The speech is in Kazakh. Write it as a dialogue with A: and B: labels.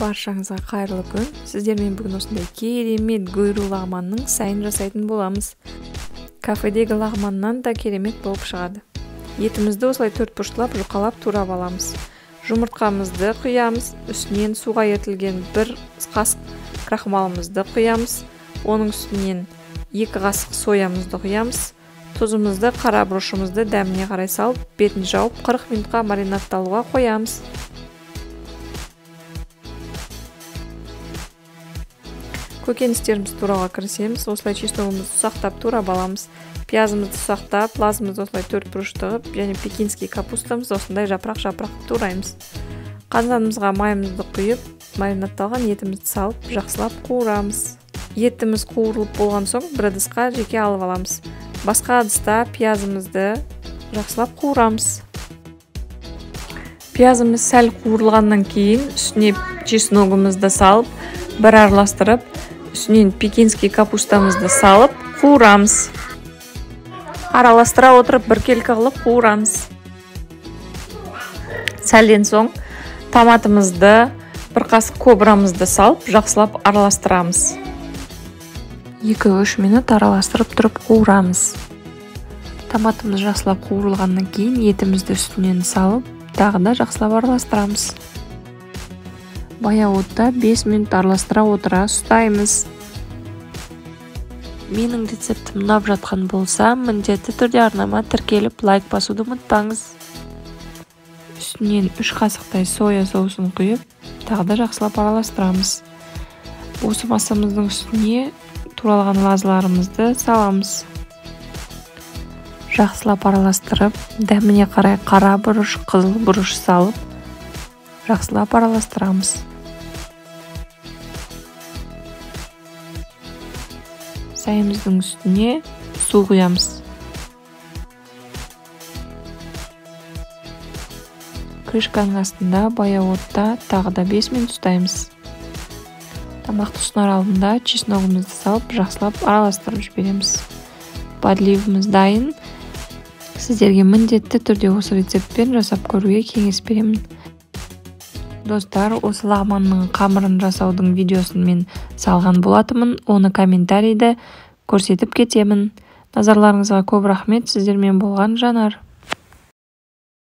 A: Баршаңызға қайырлы күн. Сіздермен бүгін осындай керемет гүру лағманның сайын жасайтын боламыз. Кафедегі лағманнан да керемет болып шығады. Етімізді осылай төртбұрыштап жұқалап турап аламыз. Жұмыртқамызды құямыз, үстінен суға ерітілген 1 қасық крахмалымызды құямыз. Оның үстінен 2 қасық соямызды құямыз. Тұзымызды, қара бұрышымызды дәміне қарай салып, бетін жауып 40 минутқа маринадталуға қоямыз. Көкөністерімізді турауға кірісеміз. Осылай чесногымызды ұсақтап турап аламыз. Пиязымызды ұсақтап, лазымызды осылай төртбұрыш тығып, және пекинский капустамызды осындай жапырақ-жапырақ тураймыз. Қазанымызға майымызды құйып, маринадталған етімізді салып, жақсылап қуырамыз. Етіміз қуырылып болған соң бір ыдысқа жеке алып аламыз. Басқа ыдыста пиязымызды жақсылап қуырамыз. Пиязымыз сәл қуырылғаннан кейін үстіне чесногымызды салып, бір араластырып, үстінен пекинский капустамызды салып қуырамыз. Араластыра отырып біркелкі қылып қуырамыз. Сәлден соң томатымызды, 1 қасық кобрамызды салып жақсылап араластырамыз. 2-3 минут араластырып тұрып қуырамыз. Томатымыз жақсылап қуырылғаннан кейін етімізді үстінен салып, тағы да жақсылап араластырамыз. Баяу отта 5 минут араластыра отыра ұстаймыз. Менің рецептім ұнап жатқан болса, міндетті түрде арнама тіркеліп, лайк басуды ұмытпаңыз. Үстінен 3 қасықтай соя соусын құйып, тағы да жақсылап араластырамыз. Осы массамыздың үстіне туралған лазыларымызды саламыз. Жақсылап араластырып, дәміне қарай қара бұрыш, қызыл бұрыш салып, жақсылап араластырамыз. Сайымыздың үстіне су құямыз. Крышканың астында баяу отта тағы да 5 минут ұстаймыз. Тамақты ұсынар алдында чесногымызды салып, жақсылап араластырып жібереміз. Подливымыз дайын. Сіздерге міндетті түрде осы рецептпен жасап көруге кеңес беремін. Достар, осы лағманның қамырын жасаудың видеосын мен салған болатымын. Оны комментарийді көрсетіп кетемін. Назарларыңызға көп рахмет. Сіздермен болған Жанар.